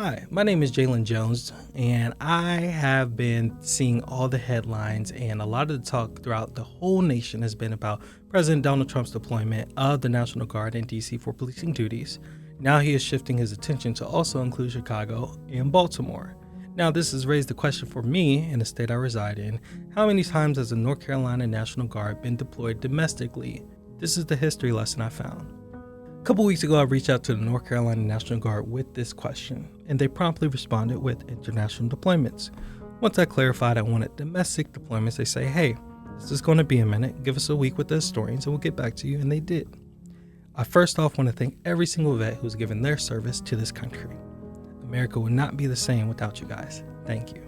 Hi, my name is Jalen Jones, and I have been seeing all the headlines, and a lot of the talk throughout the whole nation has been about President Donald Trump's deployment of the National Guard in DC for policing duties. Now he is shifting his attention to also include Chicago and Baltimore. Now, this has raised the question for me in the state I reside in: how many times has the North Carolina National Guard been deployed domestically? This is the history lesson I found. A couple weeks ago, I reached out to the North Carolina National Guard with this question, and they promptly responded with international deployments. Once I clarified I wanted domestic deployments, they say, hey, this is going to be a minute, give us a week with the historians and we'll get back to you, and they did. I first off want to thank every single vet who's given their service to this country. America would not be the same without you guys. Thank you.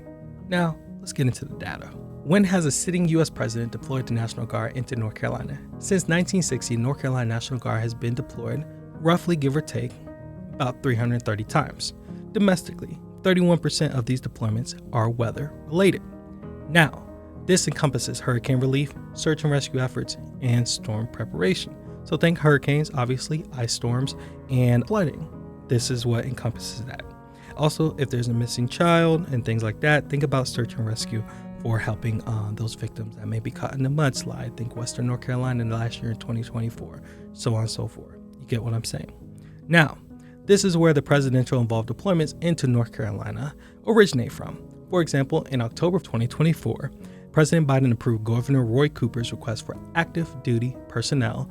Now, let's get into the data. When has a sitting U.S. president deployed the National Guard into North Carolina? Since 1960, North Carolina National Guard has been deployed, roughly give or take, about 330 times. Domestically, 31% of these deployments are weather related. Now, this encompasses hurricane relief, search and rescue efforts, and storm preparation. So think hurricanes, obviously, ice storms, and flooding. This is what encompasses that. Also, if there's a missing child and things like that, think about search and rescue for helping those victims that may be caught in the mudslide. Think Western North Carolina last year in 2024, so on and so forth. You get what I'm saying? Now, this is where the presidential involved deployments into North Carolina originate from. For example, in October of 2024, President Biden approved Governor Roy Cooper's request for active duty personnel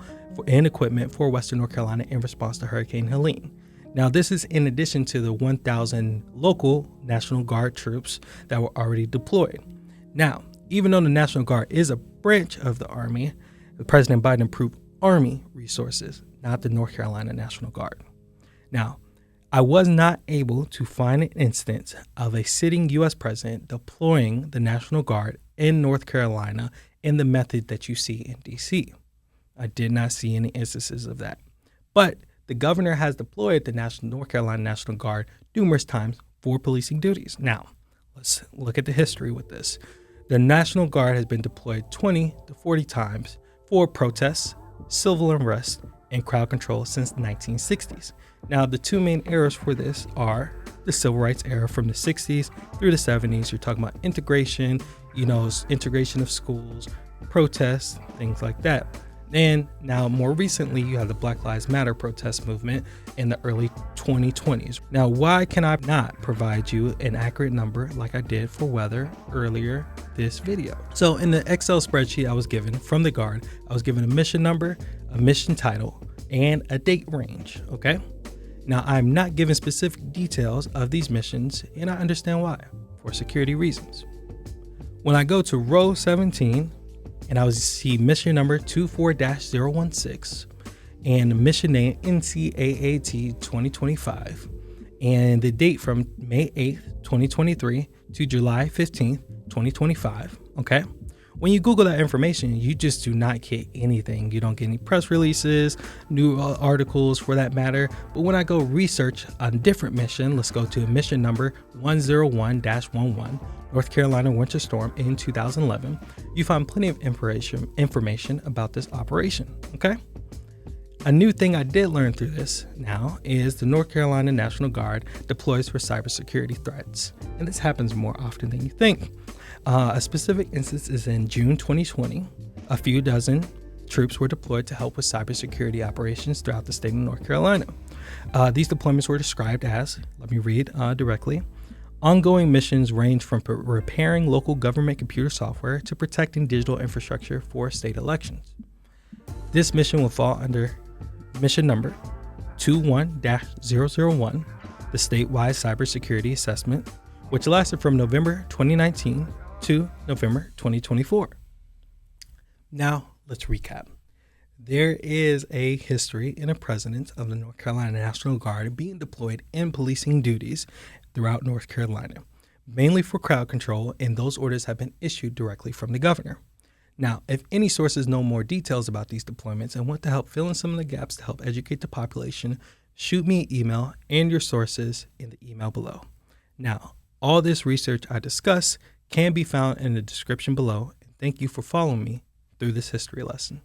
and equipment for Western North Carolina in response to Hurricane Helene. Now, this is in addition to the 1,000 local National Guard troops that were already deployed. Now, even though the National Guard is a branch of the Army, President Biden approved Army resources, not the North Carolina National Guard. Now, I was not able to find an instance of a sitting U.S. president deploying the National Guard in North Carolina in the method that you see in D.C. I did not see any instances of that. But the governor has deployed the North Carolina National Guard numerous times for policing duties. Now, let's look at the history with this. The National Guard has been deployed 20 to 40 times for protests, civil unrest, and crowd control since the 1960s. Now, the two main eras for this are the civil rights era from the 60s through the 70s. You're talking about integration, integration of schools, protests, things like that. And now more recently, you have the Black Lives Matter protest movement in the early 2020s. Now, why can I not provide you an accurate number like I did for weather earlier this video? So in the Excel spreadsheet I was given from the Guard, I was given a mission number, a mission title, and a date range, okay? Now, I'm not given specific details of these missions, and I understand why, for security reasons. When I go to row 17, and I will see mission number 24-016 and mission name NCAAT 2025 and the date from May 8th, 2023 to July 15th, 2025. Okay. When you Google that information, you just do not get anything. You don't get any press releases, new articles for that matter. But when I go research a different mission, let's go to mission number 101-11, North Carolina winter storm in 2011, you find plenty of information about this operation. Okay. A new thing I did learn through this now is the North Carolina National Guard deploys for cybersecurity threats. And this happens more often than you think. A specific instance is in June 2020. A few dozen troops were deployed to help with cybersecurity operations throughout the state of North Carolina. These deployments were described as, let me read directly, ongoing missions range from repairing local government computer software to protecting digital infrastructure for state elections. This mission will fall under mission number 21-001, the statewide cybersecurity assessment, which lasted from November 2019 to November 2024. Now, let's recap. There is a history and a precedent of the North Carolina National Guard being deployed in policing duties throughout North Carolina, mainly for crowd control, and those orders have been issued directly from the governor. Now, if any sources know more details about these deployments and want to help fill in some of the gaps to help educate the population, shoot me an email and your sources in the email below. Now, all this research I discuss can be found in the description below. And thank you for following me through this history lesson.